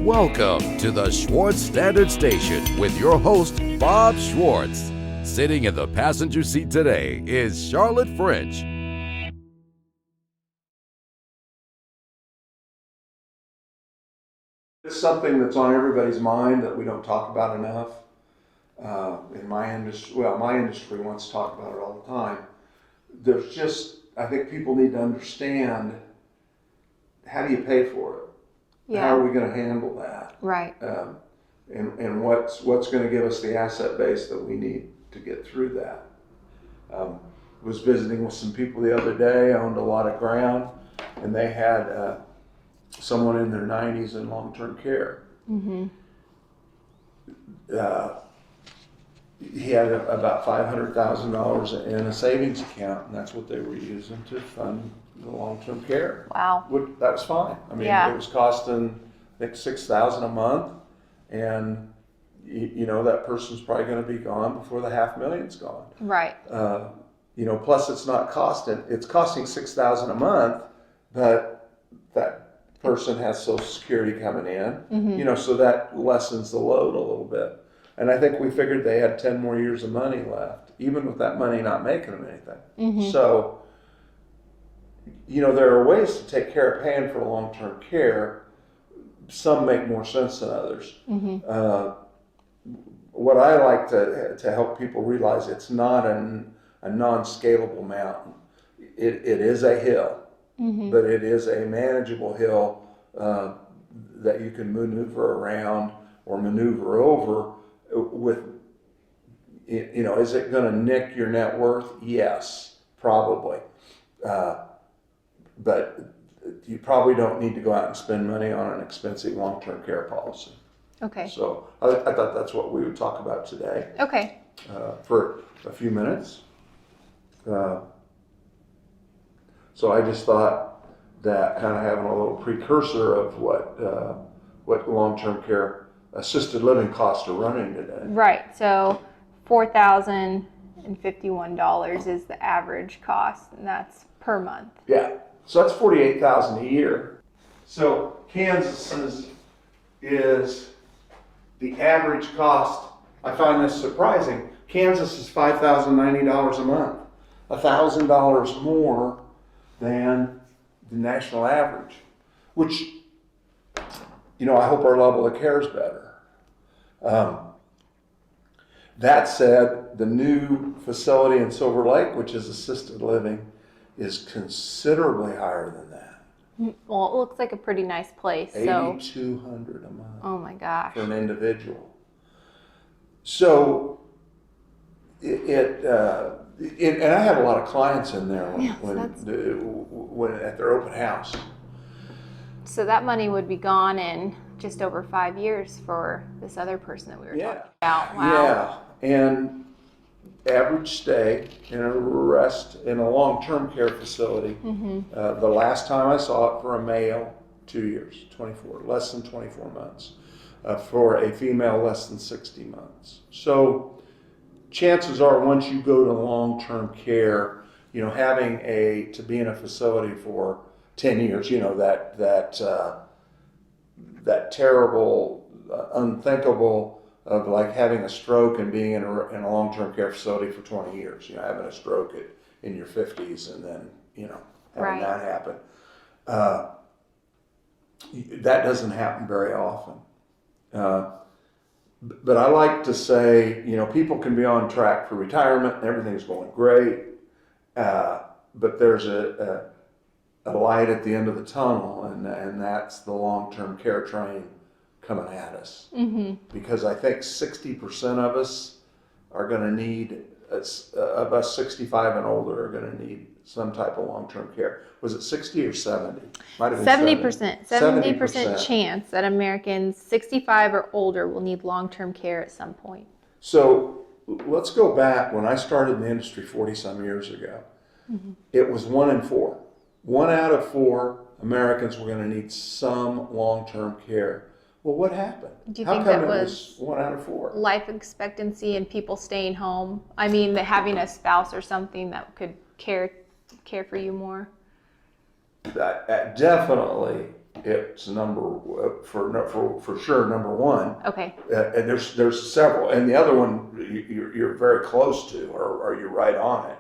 Welcome to the Schwartz Standard Station with your host, Bob Schwartz. Sitting in the passenger seat today is Charlotte French. It's something that's on everybody's mind that we don't talk about enough. In my industry, my industry wants to talk about it all the time. I think people need to understand, how do you pay for it? Yeah. How are we going to handle that? Right. And what's going to give us the asset base that we need to get through that? Was visiting with some people the other day, owned a lot of ground, and they had someone in their 90s in long-term care. Mm-hmm. He had about $500,000 in a savings account, and that's what they were using to fund the long-term care. Wow. That was fine. I mean, Yeah. It was costing, I think, $6,000 a month, and you know that person's probably going to be gone before the $500,000's gone. Right. Plus it's costing $6,000 a month, but that person has Social Security coming in, Mm-hmm. So that lessens the load a little bit. And I think we figured they had 10 more years of money left, even with that money not making them anything. Mm-hmm. So, there are ways to take care of paying for long-term care. Some make more sense than others. Mm-hmm. What I like to help people realize, it's not a non-scalable mountain. It is a hill, Mm-hmm. but it is a manageable hill that you can maneuver around or maneuver over with. Is it going to nick your net worth? Yes, probably. But you probably don't need to go out and spend money on an expensive long-term care policy. Okay. So I thought that's what we would talk about today Okay. for a few minutes. So I just thought that kind of having a little precursor of what long-term care assisted living costs are running today. Right. So $4,051 is the average cost, and that's per month. Yeah. So that's $48,000 a year. So Kansas is the average cost. I find this surprising. Kansas is $5,090 a month, $1,000 more than the national average, which, I hope our level of care is better. That said, the new facility in Silver Lake, which is assisted living, is considerably higher than that. Well, it looks like a pretty nice place. So $8,200 a month. Oh my gosh. For an individual. So and I had a lot of clients in there when at their open house. So that money would be gone in just over 5 years for this other person that we were talking about. Wow. Yeah, and average stay in a long-term care facility. Mm-hmm. The last time I saw it for a male, 2 years, less than 24 months. For a female, less than 60 months. So chances are, once you go to long-term care, having to be in a facility for 10 years, that terrible, unthinkable of like having a stroke and being in a long-term care facility for 20 years, having a stroke in your 50s and then, having that happen. That doesn't happen very often. But I like to say, people can be on track for retirement and everything's going great, but there's a light at the end of the tunnel, and that's the long-term care train coming at us. Mm-hmm. Because I think 60% of us are going to need, of us 65 and older, are going to need some type of long-term care. Was it 60 or 70? Might have been 70%. 70% chance that Americans 65 or older will need long-term care at some point. So let's go back. When I started in the industry 40-some years ago, Mm-hmm. it was 1 in 4. 1 out of 4 Americans were going to need some long-term care. Well, what happened? Do you How think come that it was 1 out of 4? life expectancy and people staying home? I mean, having a spouse or something that could care for you more? Definitely it's for sure number one. Okay. And there's several, and the other one you're very close to, or you're right on it.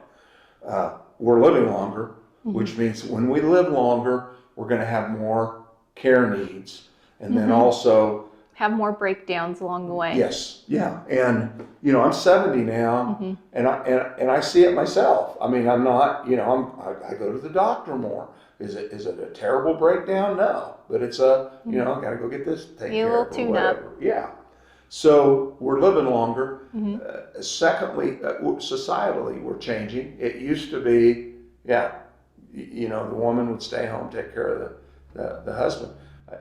We're living longer, which means when we live longer, we're going to have more care needs, and then also have more breakdowns along the way. Yes, yeah, and I'm 70 now, and I see it myself. I mean, I'm not, I go to the doctor more. Is it a terrible breakdown? No, but it's I got to go get this taken care of or whatever. Yeah, so we're living longer. Secondly, societally, we're changing. It used to be, the woman would stay home, take care of the husband.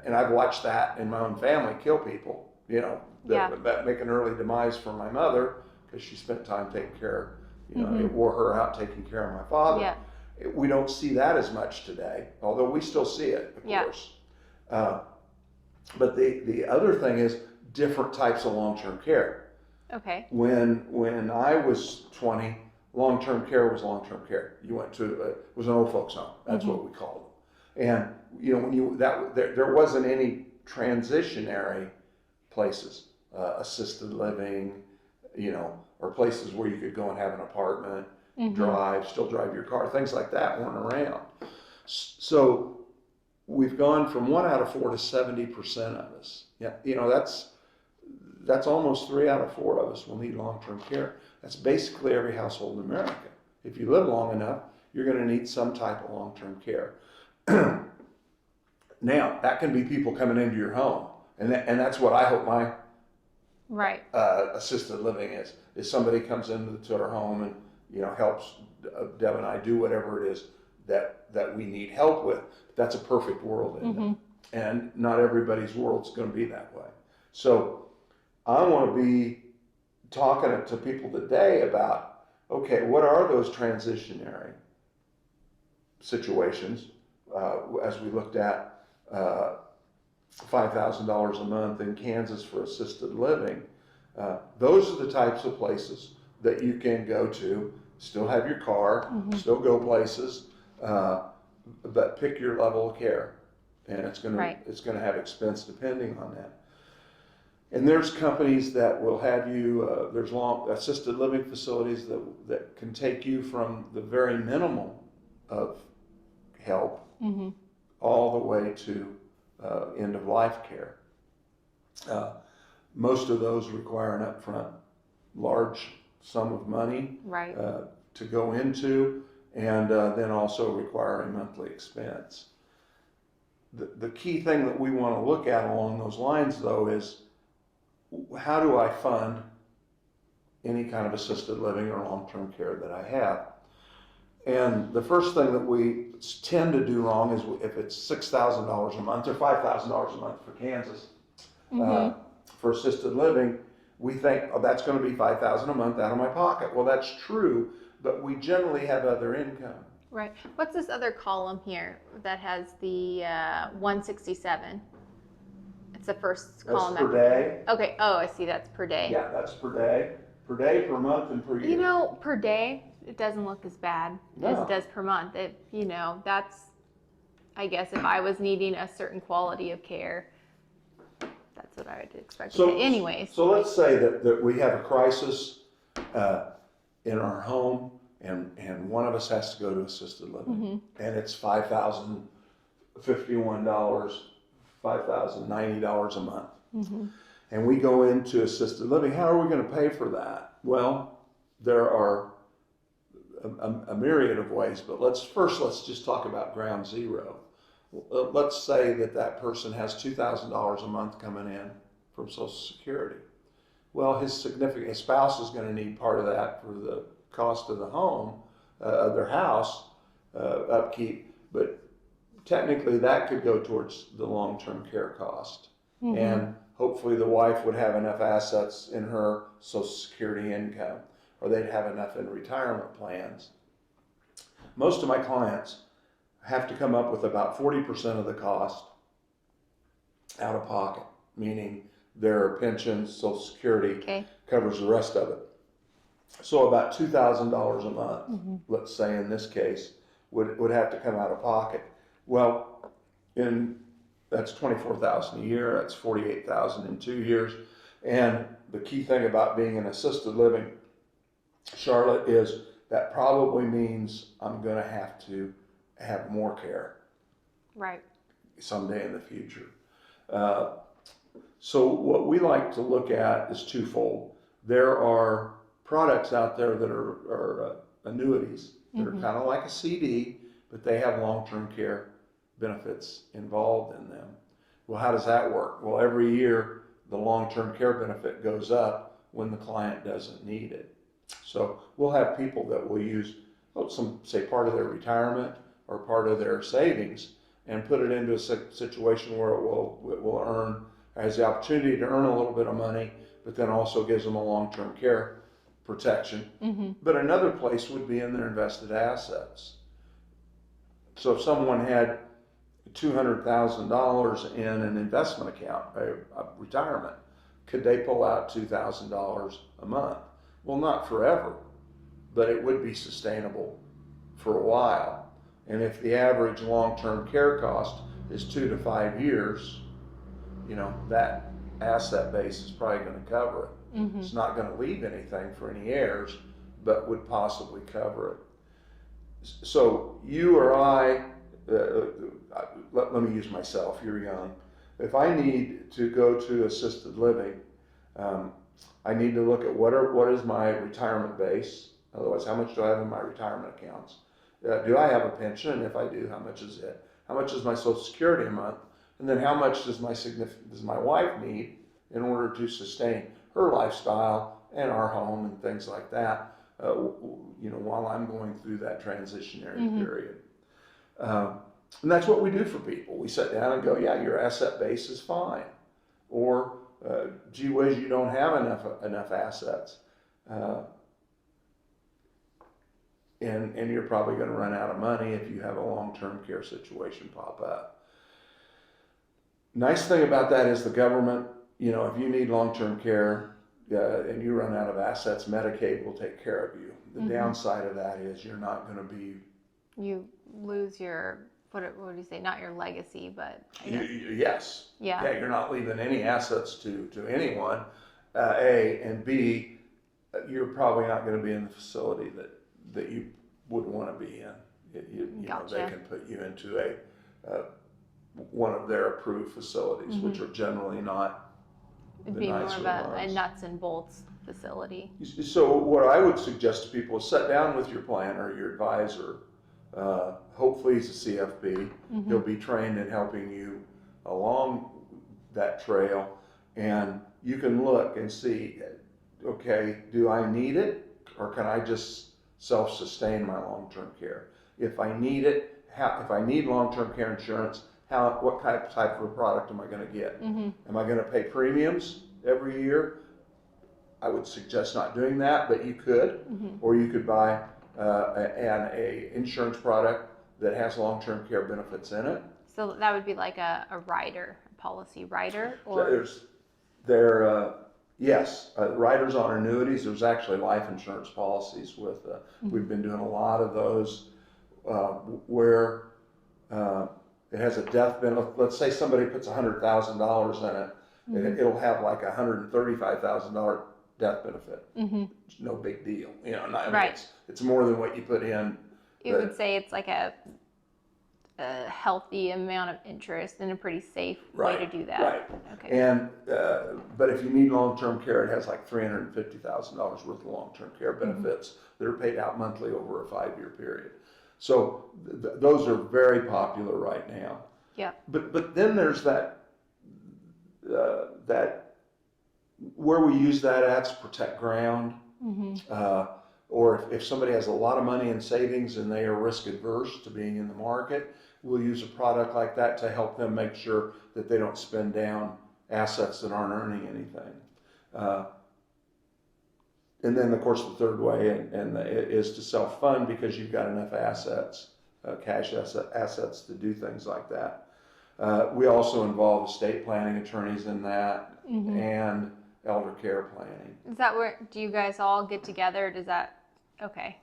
And I've watched that in my own family kill people, that make an early demise for my mother because she spent time taking care, it wore her out taking care of my father. Yeah. We don't see that as much today, although we still see it, of course. But the other thing is different types of long-term care. Okay. When I was 20, long-term care was long-term care. You went to, it was an old folks home. That's what we called it. And when there wasn't any transitionary places, assisted living, or places where you could go and have an apartment, still drive your car, things like that weren't around. So we've gone from 1 out of 4 to 70% of us. Yeah, that's almost 3 out of 4 of us will need long-term care. That's basically every household in America. If you live long enough, you're going to need some type of long-term care. Now, that can be people coming into your home, and that's what I hope my assisted living is somebody comes into our home and helps Deb and I do whatever it is that we need help with. That's a perfect world, isn't it? And not everybody's world's going to be that way. So I want to be talking to people today about, okay, what are those transitionary situations? As we looked at $5,000 a month in Kansas for assisted living, those are the types of places that you can go to, still have your car, still go places, but pick your level of care, and it's going to have expense depending on that. And there's companies that will have you. There's assisted living facilities that can take you from the very minimum of help all the way to end of life care. Most of those require an upfront large sum of money to go into, and then also require a monthly expense. The key thing that we want to look at along those lines, though, is how do I fund any kind of assisted living or long-term care that I have? And the first thing that we tend to do wrong is if it's $6,000 a month or $5,000 a month for Kansas for assisted living, we think, oh, that's going to be $5,000 a month out of my pocket. Well, that's true, but we generally have other income. Right. What's this other column here that has the 167? It's the first column. That's per day. Okay. Oh, I see. That's per day. Yeah, that's per day. Per day, per month, and per year. Per day, it doesn't look as bad as it does per month. That's, I guess, if I was needing a certain quality of care, that's what I would expect to pay anyways. So let's say that we have a crisis in our home, and one of us has to go to assisted living, and it's $5,051, $5,090 a month. And we go into assisted living. How are we going to pay for that? Well, there are a myriad of ways, but let's just talk about ground zero. Let's say that person has $2,000 a month coming in from Social Security. Well, his spouse is going to need part of that for the cost of the home, of their house, upkeep, but technically that could go towards the long-term care cost. And hopefully the wife would have enough assets in her Social Security income, or they'd have enough in retirement plans. Most of my clients have to come up with about 40% of the cost out of pocket, meaning their pension, Social Security covers the rest of it. So about $2,000 a month, let's say in this case, would have to come out of pocket. Well, in that's $24,000 a year. That's $48,000 in 2 years. And the key thing about being in assisted living, Charlotte, is that probably means I'm going to have to have more care Right. someday in the future. So what we like to look at is twofold. There are products out there that are annuities that are kind of like a CD, but they have long-term care benefits involved in them. Well, how does that work? Well, every year the long-term care benefit goes up when the client doesn't need it. So we'll have people that will use say part of their retirement or part of their savings and put it into a situation where it will earn, has the opportunity to earn a little bit of money, but then also gives them a long-term care protection. But another place would be in their invested assets. So if someone had $200,000 in an investment account, a retirement, could they pull out $2,000 a month? Well, not forever, but it would be sustainable for a while. And if the average long-term care cost is 2 to 5 years, that asset base is probably going to cover it. It's not going to leave anything for any heirs, but would possibly cover it. So you or I, let me use myself, you're young. If I need to go to assisted living, I need to look at what is my retirement base. Otherwise, how much do I have in my retirement accounts? Do I have a pension? And if I do, how much is it? How much is my Social Security a month? And then how much does my wife need in order to sustain her lifestyle and our home and things like that, while I'm going through that transitionary period. And that's what we do for people. We sit down and go, yeah, your asset base is fine. Or, gee whiz, you don't have enough assets. And you're probably going to run out of money if you have a long-term care situation pop up. Nice thing about that is the government, if you need long-term care and you run out of assets, Medicaid will take care of you. The downside of that is you're not going to be... You lose your, what do you say, not your legacy, but... Yes. Yeah. You're not leaving any assets to anyone, A, and B, you're probably not going to be in the facility that you would want to be in. Gotcha. They can put you into one of their approved facilities, which are generally not It'd the be more nicer of a ones. nuts and bolts facility. So what I would suggest to people is sit down with your planner, your advisor. Hopefully he's a CFP. He'll be trained in helping you along that trail, and you can look and see, okay, do I need it, or can I just self-sustain my long-term care? If I need it, if I need long-term care insurance, what type of a product am I going to get? Am I going to pay premiums every year? I would suggest not doing that, but you could, or you could buy an insurance product that has long-term care benefits in it. So that would be like a rider, a policy rider, or yes, riders on annuities. There's actually life insurance policies with. We've been doing a lot of those where it has a death benefit. Let's say somebody puts $100,000 in it, it'll have like $135,000 death benefit. It's no big deal, right. It's more than what you put in. You would say it's like a healthy amount of interest and a pretty safe way to do that. Right. Okay. And but if you need long-term care, it has like $350,000 worth of long-term care benefits that are paid out monthly over a 5-year period. So those are very popular right now. Yeah. But then there's that where we use that at to protect ground. Or if somebody has a lot of money in savings and they are risk adverse to being in the market, we'll use a product like that to help them make sure that they don't spend down assets that aren't earning anything. And then, of course, the third way is to self-fund because you've got enough assets, cash assets to do things like that. We also involve estate planning attorneys in that and elder care planning. Is that where, do you guys all get together? Okay.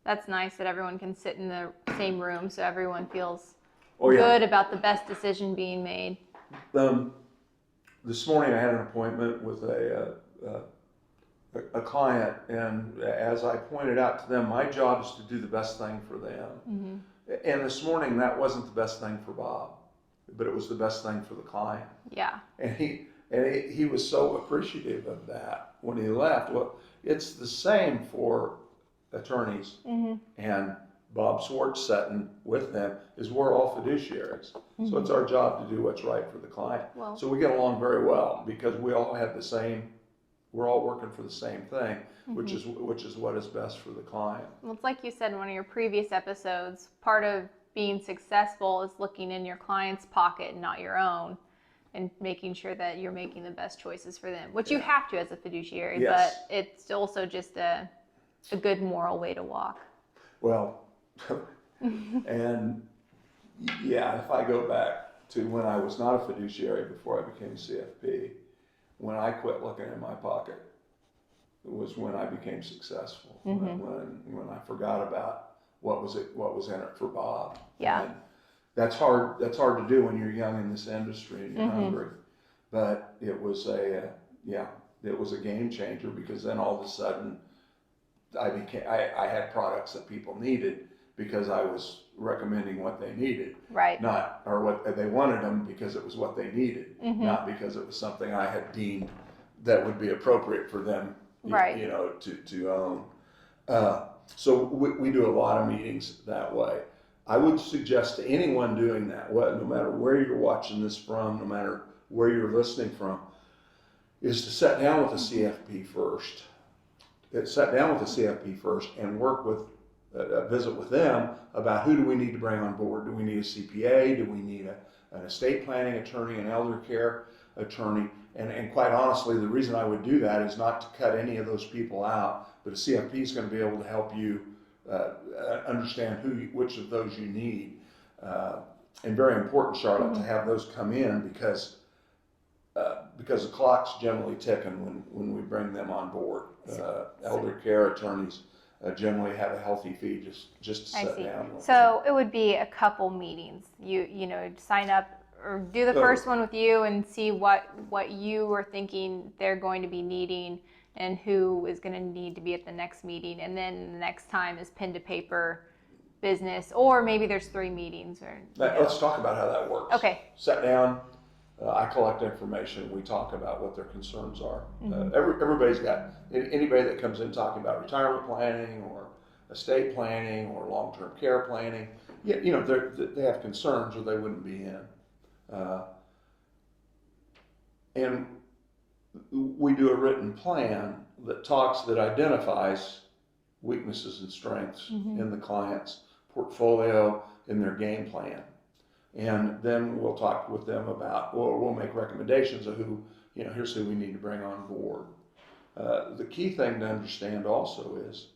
That's nice that everyone can sit in the same room so everyone feels good about the best decision being made. This morning I had an appointment with a client, and as I pointed out to them, my job is to do the best thing for them. Mm-hmm. And this morning that wasn't the best thing for Bob, but it was the best thing for the client. Yeah. And he was so appreciative of that when he left. Well, it's the same for attorneys, Mm-hmm. and Bob Schwartz sitting with them is we're all fiduciaries. Mm-hmm. So it's our job to do what's right for the client. Well, So we get along very well because we all have the same, we're all working for the same thing, mm-hmm. which is what is best for the client. Well, it's like you said in one of your previous episodes, part of being successful is looking in your client's pocket and not your own, and making sure that you're making the best choices for them, which you have to as a fiduciary, Yes. but it's also just a good moral way to walk. Well, and yeah, if I go back to when I was not a fiduciary before I became CFP, when I quit looking in my pocket, it was when I became successful. Mm-hmm. When I forgot about what was in it for Bob. Yeah. And that's hard to do when you're young in this industry and you're Mm-hmm. hungry. But it was a game changer, because then all of a sudden I had products that people needed because I was recommending what they needed, Right. or what they wanted them, because it was what they needed, Mm-hmm. not because it was something I had deemed that would be appropriate for them, Right. to own. So we do a lot of meetings that way. I would suggest to anyone doing that, no matter where you're watching this from, no matter where you're listening from, is to sit down with a CFP first. And work with, visit with them about who do we need to bring on board. Do we need a CPA? Do we need an estate planning attorney, an elder care attorney? And quite honestly, the reason I would do that is not to cut any of those people out, but a CFP is going to be able to help you understand which of those you need. And very important, Charlotte, Mm-hmm. to have those come in, because the clock's generally ticking when we bring them on board. Elder care attorneys generally have a healthy fee just to sit down. So it would be a couple meetings. You know, sign up or do the first one with you and see what you were thinking they're going to be needing and who is going to need to be at the next meeting. And then the next time is pen to paper business, or maybe there's 3 meetings. Let's talk about how that works. Okay. Sit down. I collect information. We talk about what their concerns are. Mm-hmm. Everybody's got, anybody that comes in talking about retirement planning or estate planning or long-term care planning, they have concerns or they wouldn't be in. And we do a written plan that identifies weaknesses and strengths Mm-hmm. in the client's portfolio, in their game plan. And then we'll talk with them about, we'll make recommendations of here's who we need to bring on board. The key thing to understand also is,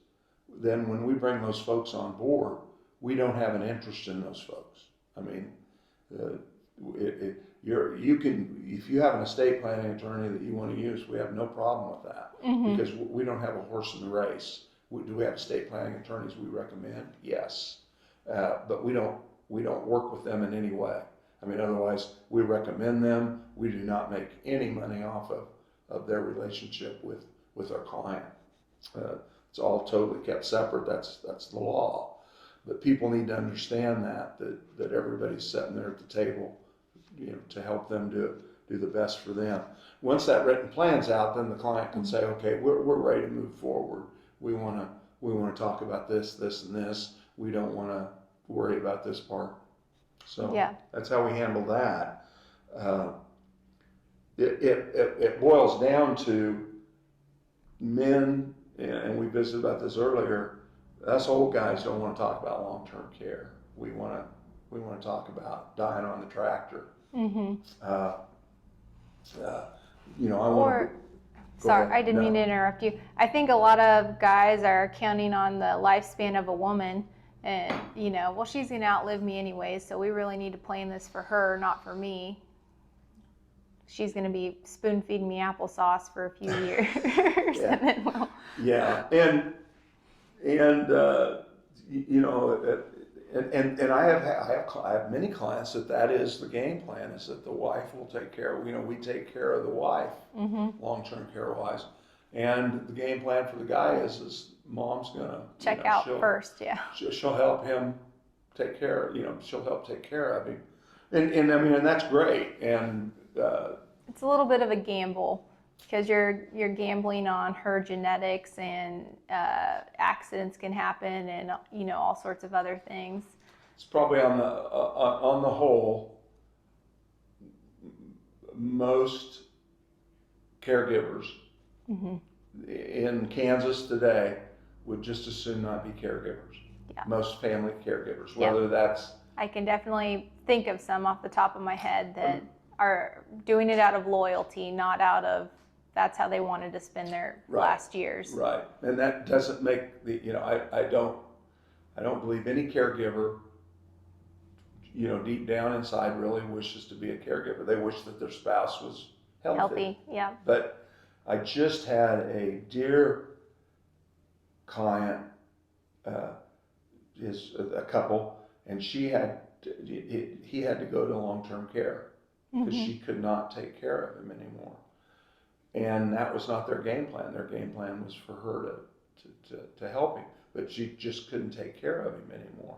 then when we bring those folks on board, we don't have an interest in those folks. I mean, if you have an estate planning attorney that you want to use, we have no problem with that, Mm-hmm. because we don't have a horse in the race. Do we have estate planning attorneys we recommend? Yes, but we don't work with them in any way. I mean, otherwise we recommend them. We do not make any money off of their relationship with our client. It's all totally kept separate. That's the law. But people need to understand that everybody's sitting there at the table, to help them do the best for them. Once that written plan's out, then the client can say, okay, we're ready to move forward. We want to talk about this, and this. We don't want to worry about this part. So that's how we handle that. It boils down to men, and we visited about this earlier. Us old guys don't want to talk about long-term care. We want to talk about dying on the tractor. Mm-hmm. Sorry, I didn't mean to interrupt you. I think a lot of guys are counting on the lifespan of a woman, and she's gonna outlive me anyways, so we really need to plan this for her, not for me. She's gonna be spoon feeding me applesauce for a few years. Yeah. And then Yeah, and And I have many clients that is the game plan, is that the wife will take care of, we take care of the wife, long-term care wise. And the game plan for the guy is mom's gonna check out first, yeah. She'll help him take care, she'll help take care of him. And I mean, and that's great. And it's a little bit of a gamble, because you're gambling on her genetics, and accidents can happen, and all sorts of other things. It's probably on the whole, most caregivers in Kansas today would just as soon not be caregivers. Yeah. Most family caregivers, whether that's... I can definitely think of some off the top of my head that are doing it out of loyalty, not out of that's how they wanted to spend their last years. Right, and that doesn't make the, I don't believe any caregiver, deep down inside really wishes to be a caregiver. They wish that their spouse was healthy. Yeah. But I just had a dear client, is a couple, and he had to go to long-term care because she could not take care of him anymore. And that was not their game plan. Their game plan was for her to help him, but she just couldn't take care of him anymore.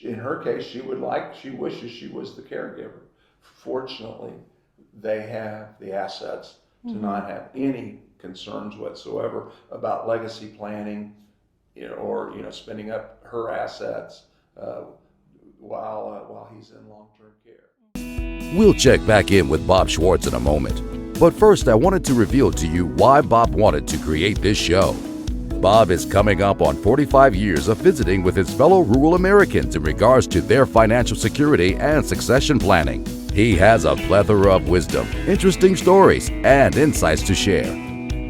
In her case, she wishes she was the caregiver. Fortunately, they have the assets to not have any concerns whatsoever about legacy planning, or spending up her assets while he's in long-term care. We'll check back in with Bob Schwartz in a moment. But first, I wanted to reveal to you why Bob wanted to create this show. Bob is coming up on 45 years of visiting with his fellow rural Americans in regards to their financial security and succession planning. He has a plethora of wisdom, interesting stories, and insights to share.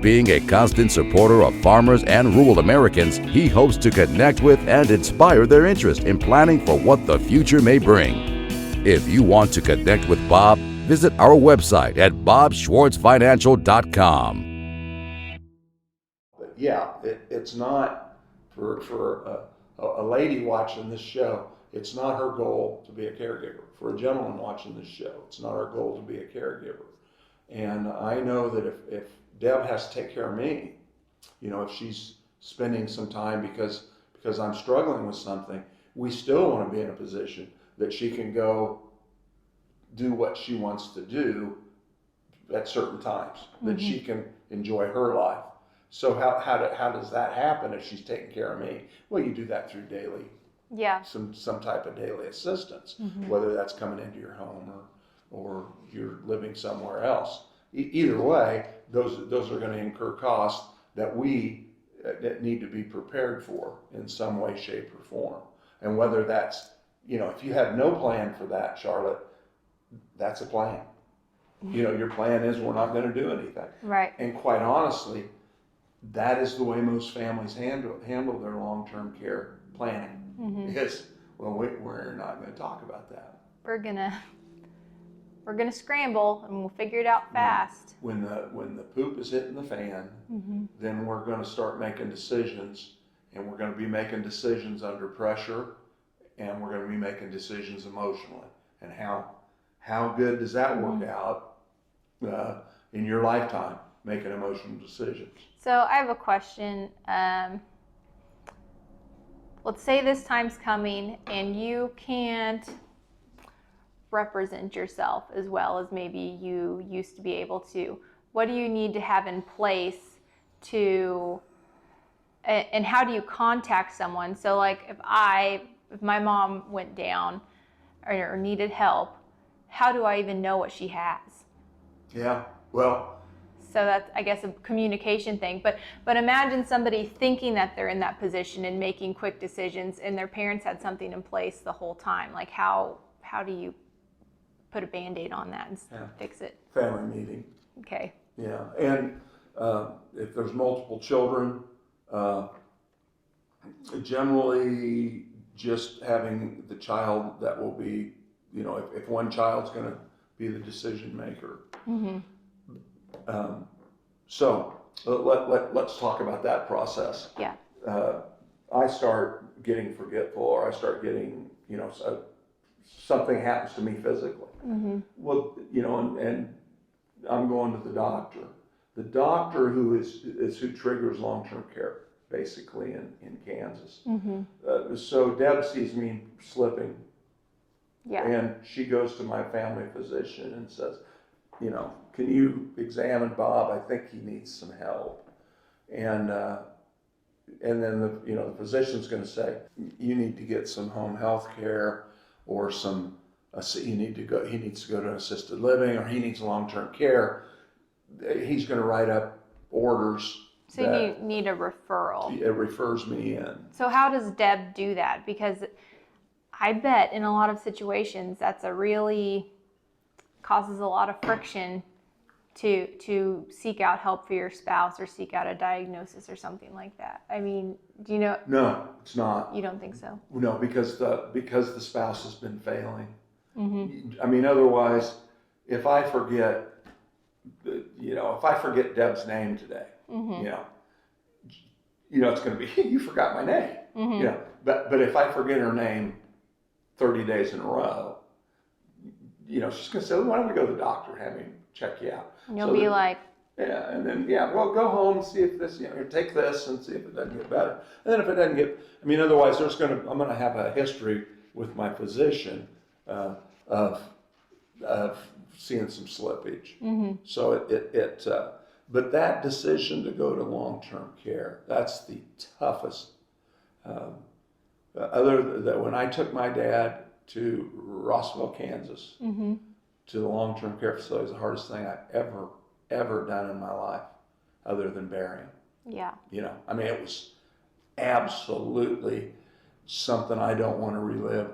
Being a constant supporter of farmers and rural Americans, he hopes to connect with and inspire their interest in planning for what the future may bring. If you want to connect with Bob, visit our website at bobschwartzfinancial.com. But yeah, it's not for a lady watching this show. It's not her goal to be a caregiver. For a gentleman watching this show, it's not our goal to be a caregiver. And I know that if Deb has to take care of me, if she's spending some time because I'm struggling with something, we still want to be in a position that she can go do what she wants to do at certain times, that she can enjoy her life. So how does that happen if she's taking care of me? Well, you do that through daily, some type of daily assistance, whether that's coming into your home or you're living somewhere else. Either way, those are going to incur costs that we need to be prepared for in some way, shape, or form. And whether that's, if you have no plan for that, Charlotte, that's a plan. Your plan is we're not going to do anything. Right. And quite honestly, that is the way most families handle their long-term care planning. Is, well, we're not going to talk about that. We're gonna scramble, and we'll figure it out fast. When the poop is hitting the fan, then we're going to start making decisions, and we're going to be making decisions under pressure, and we're going to be making decisions emotionally. And how good does that work out in your lifetime, making emotional decisions? So I have a question. Let's say this time's coming, and you can't represent yourself as well as maybe you used to be able to. What do you need to have in place to, and how do you contact someone? So like if my mom went down or needed help, how do I even know what she has? Yeah, well. So that's, I guess, a communication thing. But imagine somebody thinking that they're in that position and making quick decisions, and their parents had something in place the whole time. Like how do you put a Band-Aid on that and fix it? Family meeting. Okay. Yeah, and if there's multiple children, generally just having the child that will be, if one child's going to be the decision maker. So let's talk about that process. Yeah. I start getting forgetful, or I start getting, something happens to me physically. Mm-hmm. Well, and I'm going to the doctor. The doctor who who triggers long-term care, basically in Kansas. Mm-hmm. So Deb sees me slipping, Yeah. and she goes to my family physician and says, can you examine Bob? I think he needs some help. And then the physician's going to say, you need to get some home health care, or he needs to go to assisted living, or he needs long-term care. He's going to write up orders. So you need a referral. It refers me in. So how does Deb do that? Because I bet in a lot of situations that's causes a lot of friction to seek out help for your spouse, or seek out a diagnosis or something like that. I mean, do you know? No, it's not. You don't think so? No, because the spouse has been failing. Mm-hmm. I mean, otherwise, if I forget Deb's name today, Mm-hmm. It's going to be, you forgot my name. Mm-hmm. But if I forget her name 30 days in a row, she's going to say, well, why don't we go to the doctor and have him check you out? And you'll be like, yeah, and then, well, go home and see if this, take this and see if it doesn't get better. And then if it doesn't get, otherwise I'm going to have a history with my physician of seeing some slippage. mm-hmm. So but that decision to go to long-term care, that's the toughest. Other than when I took my dad to Rossville, Kansas, Mm-hmm. to the long-term care facility, is the hardest thing I've ever done in my life, other than burying. Yeah. It was absolutely something I don't want to relive.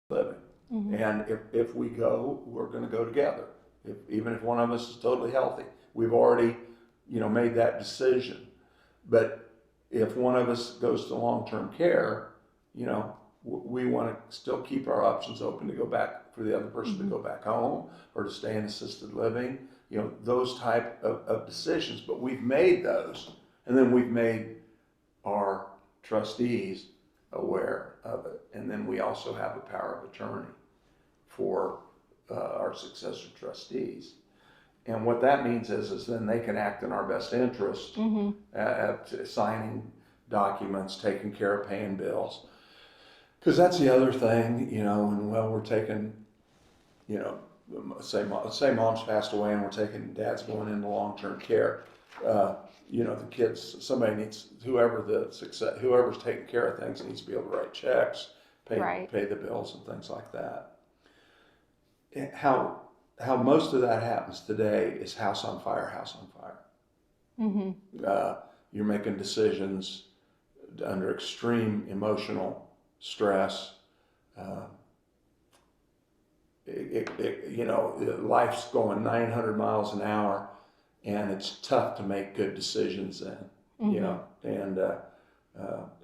Living. Mm-hmm. And if we go, we're going to go together. Even if one of us is totally healthy, we've already, made that decision. But if one of us goes to long-term care, we want to still keep our options open to go back, for the other person Mm-hmm. to go back home or to stay in assisted living, those type of decisions. But we've made those, and then we've made our trustees aware of it. And then we also have a power of attorney for our successor trustees. And what that means is then they can act in our best interest, Mm-hmm. Signing documents, taking care of paying bills. Because that's the other thing, and we're taking, say mom's passed away and we're taking, dad's going into long-term care. The kids, somebody needs, whoever's taking care of things needs to be able to write checks, pay the bills and things like that. How most of that happens today is house on fire. Mm-hmm. You're making decisions under extreme emotional stress. Life's going 900 miles an hour, and it's tough to make good decisions then. Mm-hmm. And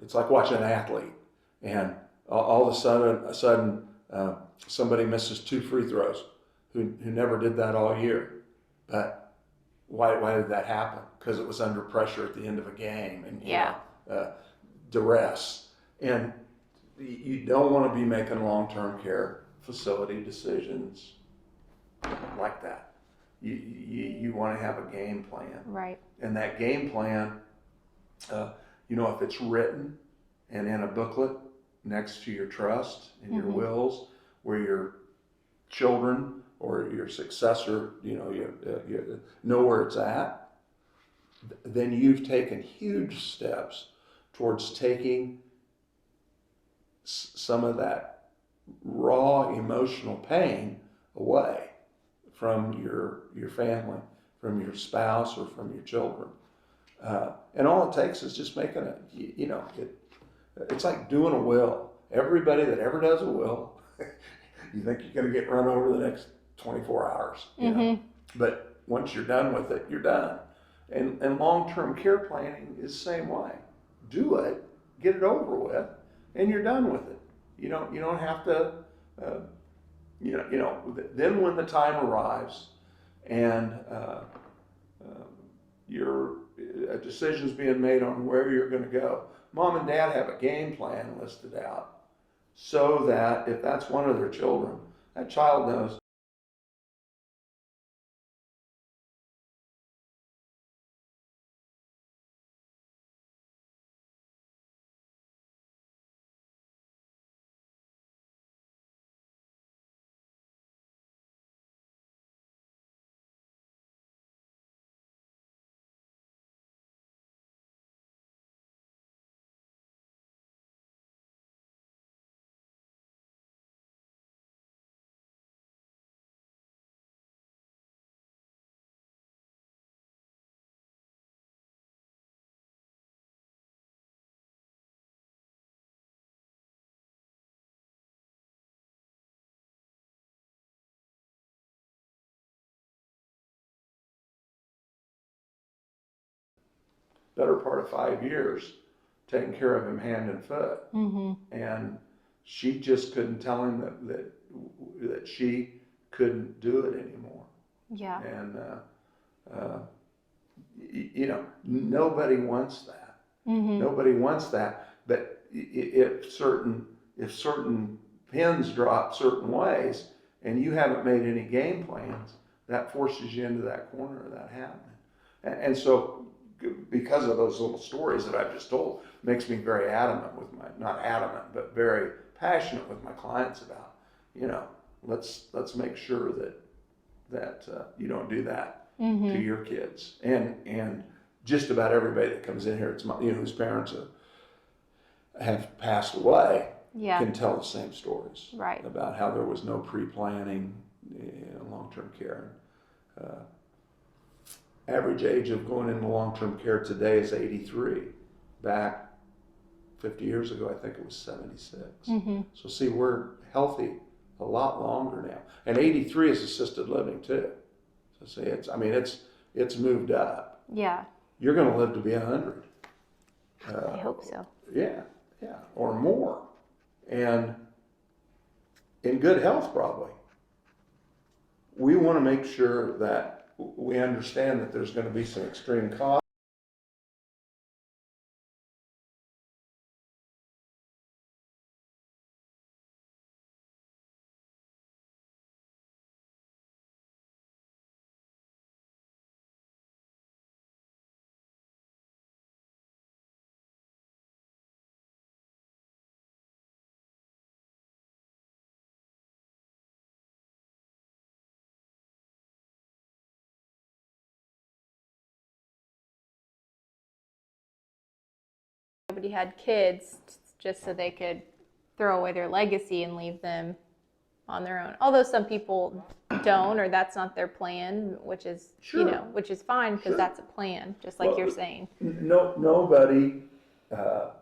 it's like watching an athlete, and all of a sudden somebody misses 2 free throws who never did that all year. But why did that happen? Because it was under pressure at the end of a game, and duress. And you don't want to be making long-term care facility decisions like that. You want to have a game plan. Right. And that game plan, if it's written and in a booklet, next to your trust and your wills, where your children or your successor, you know where it's at, then you've taken huge steps towards taking some of that raw emotional pain away from your family, from your spouse, or from your children. And all it takes is just making it's like doing a will. Everybody that ever does a will, you think you're going to get run over the next 24 hours. You know? But once you're done with it, you're done. And long-term care planning is the same way. Do it, get it over with, and you're done with it. You don't have to, then when the time arrives and a decision's being made on where you're going to go, mom and dad have a game plan listed out so that if that's one of their children, that child knows. Better part of 5 years taking care of him hand and foot. And she just couldn't tell him that she couldn't do it anymore. Yeah. And nobody wants that. Nobody wants that. But if certain pins drop certain ways and you haven't made any game plans, that forces you into that corner of that happening. And so, because of those little stories that I've just told, makes me very adamant with not adamant, but very passionate with my clients about, let's make sure that you don't do that to your kids. And just about everybody that comes in here, whose parents have passed away, can tell the same stories about how there was no pre-planning in long-term care. Average age of going into long-term care today is 83. Back 50 years ago, I think it was 76. So see, we're healthy a lot longer now. And 83 is assisted living too. So see, it's moved up. Yeah. You're going to live to be 100. I hope so. Yeah, or more. And in good health, probably. We want to make sure that we understand that there's going to be some extreme costs. Nobody had kids just so they could throw away their legacy and leave them on their own. Although some people don't, or that's not their plan, which is which is fine because that's a plan, just like you're saying. Nobody. I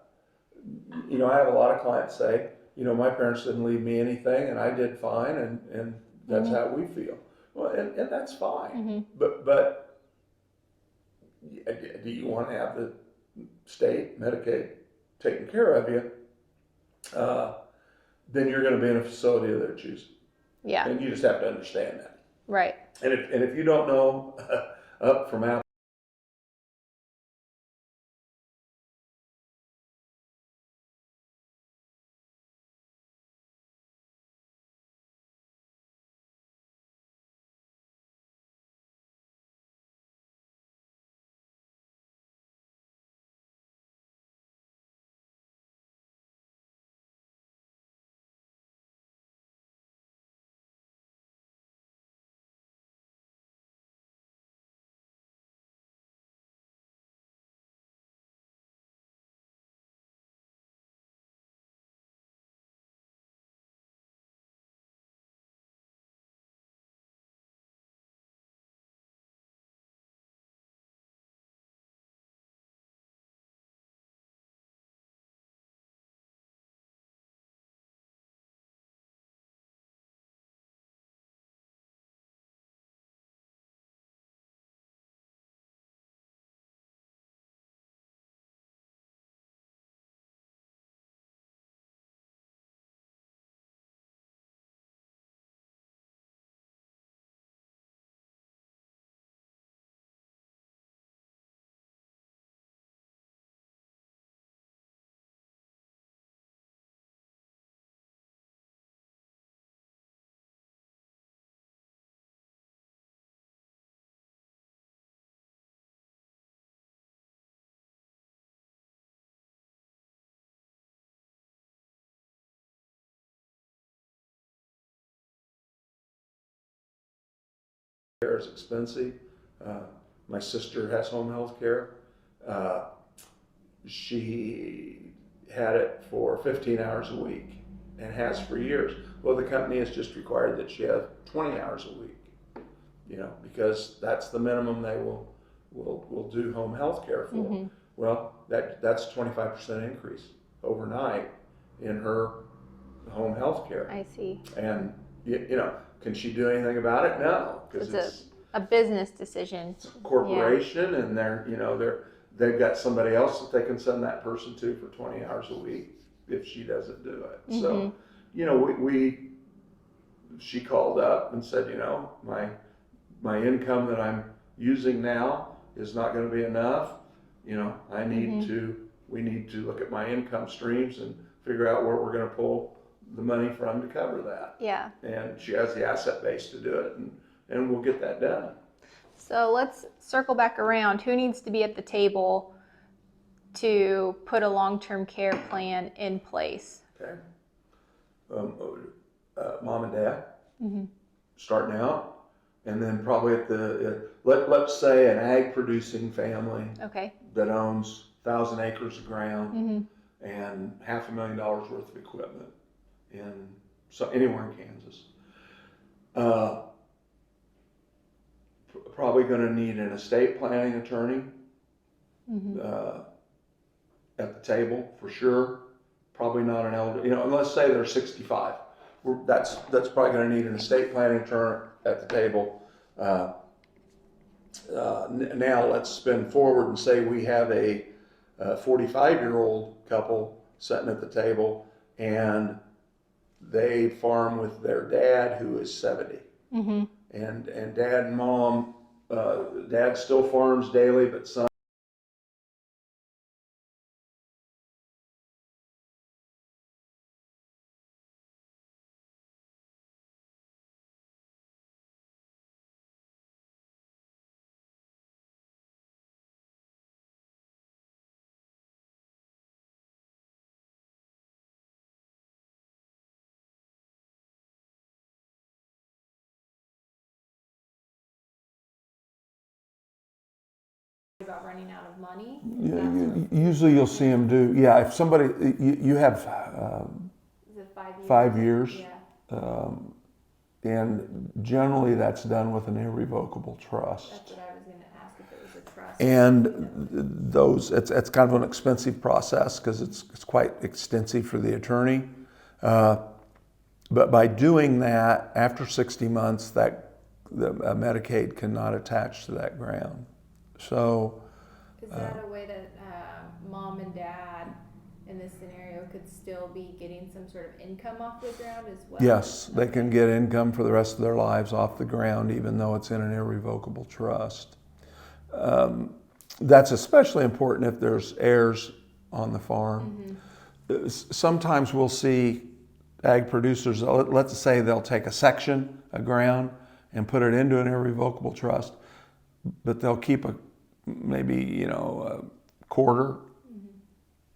have a lot of clients say, my parents didn't leave me anything, and I did fine, and that's how we feel. Well, and that's fine. But do you want to have the state, Medicaid, taking care of you? Then you're going to be in a facility of their choosing. Yeah. And you just have to understand that. Right. And if you don't know up from out. care is expensive. My sister has home health care. She had it for 15 hours a week and has for years. Well, the company has just required that she have 20 hours a week, because that's the minimum they will do home health care for. Mm-hmm. Well, that's 25% increase overnight in her home health care. I see. And can she do anything about it? No, because it's a business decision. It's a corporation, and they've got somebody else that they can send that person to for 20 hours a week if she doesn't do it. Mm-hmm. So, she called up and said, my income that I'm using now is not going to be enough. I need we need to look at my income streams and figure out where we're going to pull the money from to cover that. Yeah. And she has the asset base to do it, and we'll get that done. So let's circle back around. Who needs to be at the table to put a long-term care plan in place? Okay. Mom and dad, starting out, and then probably let's say an ag producing family that owns 1,000 acres of ground and $500,000 worth of equipment anywhere in Kansas. Probably going to need an estate planning attorney at the table for sure. Probably not an elder, unless say they're 65. That's probably going to need an estate planning attorney at the table. Now let's spin forward and say we have a 45-year-old couple sitting at the table, and they farm with their dad, who is 70. Mm-hmm. And dad and mom, dad still farms daily, but son about running out of money? Usually you'll see them do, if somebody, you have Is it 5 years? 5 years. Yeah. And generally that's done with an irrevocable trust. That's what I was going to ask, if it was a trust. And it's kind of an expensive process because it's quite extensive for the attorney. But by doing that, after 60 months, the Medicaid cannot attach to that ground. So, is that a way that mom and dad in this scenario could still be getting some sort of income off the ground as well? Yes, they can get income for the rest of their lives off the ground, even though it's in an irrevocable trust. That's especially important if there's heirs on the farm. Mm-hmm. Sometimes we'll see ag producers, let's say they'll take a section of ground and put it into an irrevocable trust, but they'll keep maybe a quarter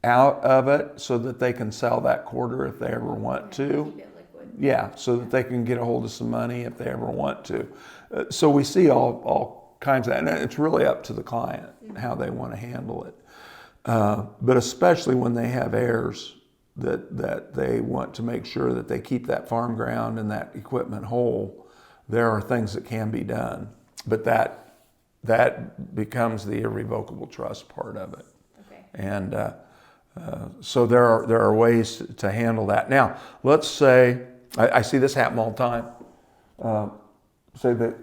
out of it so that they can sell that quarter if they ever want to. Keep it liquid. Yeah, so that they can get a hold of some money if they ever want to. So we see all kinds of that, and it's really up to the client how they want to handle it. But especially when they have heirs that they want to make sure that they keep that farm ground and that equipment whole, there are things that can be done. But that becomes the irrevocable trust part of it. Okay. And so there are ways to handle that. Now, let's say, I see this happen all the time. Say the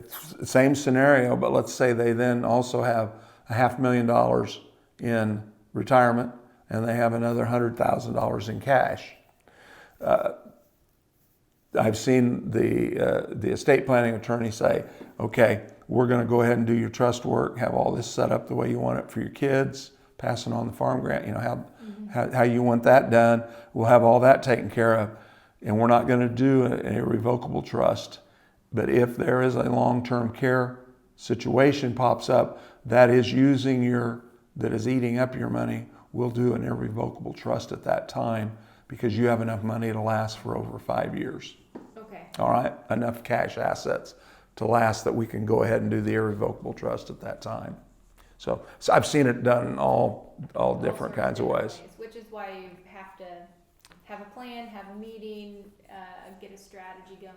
same scenario, but let's say they then also have $500,000 in retirement and they have another $100,000 in cash. I've seen the estate planning attorney say, okay, we're going to go ahead and do your trust work, have all this set up the way you want it for your kids, passing on the farm grant, how you want that done. We'll have all that taken care of, and we're not going to do an irrevocable trust. But if there is a long-term care situation pops up that is eating up your money, we'll do an irrevocable trust at that time because you have enough money to last for over 5 years. Okay. All right, enough cash assets to last, that we can go ahead and do the irrevocable trust at that time. So I've seen it done in all different kinds of ways. Which is why you have to have a plan, have a meeting, get a strategy going.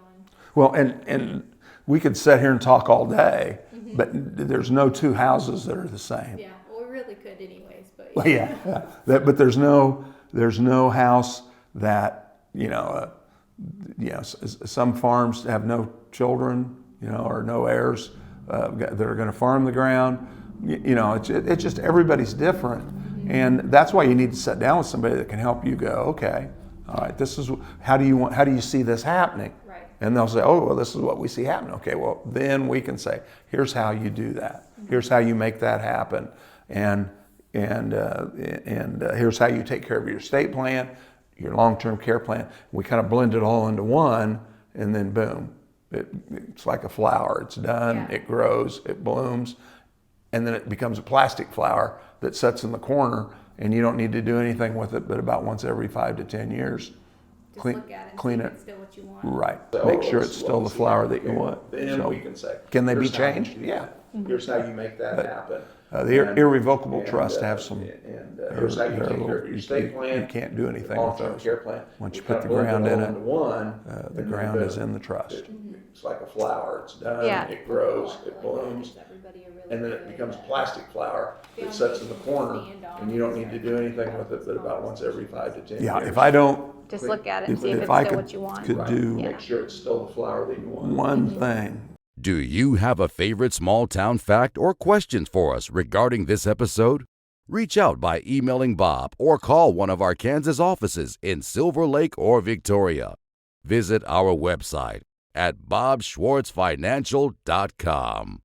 Well, and we could sit here and talk all day, but there's no two houses that are the same. Yeah, well, we really could anyways, but Well, yeah. But there's no house that, some farms have no children, or no heirs that are going to farm the ground. It's just everybody's different, and that's why you need to sit down with somebody that can help you go, okay, all right, this is how do you see this happening? Right. And they'll say, oh, well, this is what we see happening. Okay, well, then we can say, here's how you do that. Here's how you make that happen, and here's how you take care of your estate plan, your long-term care plan. We kind of blend it all into one, and then boom, it's like a flower. It's done. Yeah. It grows. It blooms. And then it becomes a plastic flower that sits in the corner, and you don't need to do anything with it but about once every 5 to 10 years. just look at it and see if it's still what you want. Right. Make sure it's still the flower that you want. Then So, we can say, can they be here's how you changed? do Yeah. that. Here's how you make that happen. The And- irrevocable and, trust have some. Here's how you take care of your estate plan. You can't do anything with long-term those. care plan. Once you We put kinda the ground blend in all it, into one, the and then ground is boom. in the trust. It's like a flower. It's done. Yeah. It grows. It blooms. And then it becomes a plastic flower that sits in the corner, and you don't need to do anything with it but about once every 5 to 10 Yeah, years. if I don't, Just look at it and see if if it's I still could, what you want. could Right. do Make sure it's still the flower that you want. one thing. Do you have a favorite small town fact or questions for us regarding this episode? Reach out by emailing Bob or call one of our Kansas offices in Silver Lake or Victoria. Visit our website at bobschwartzfinancial.com.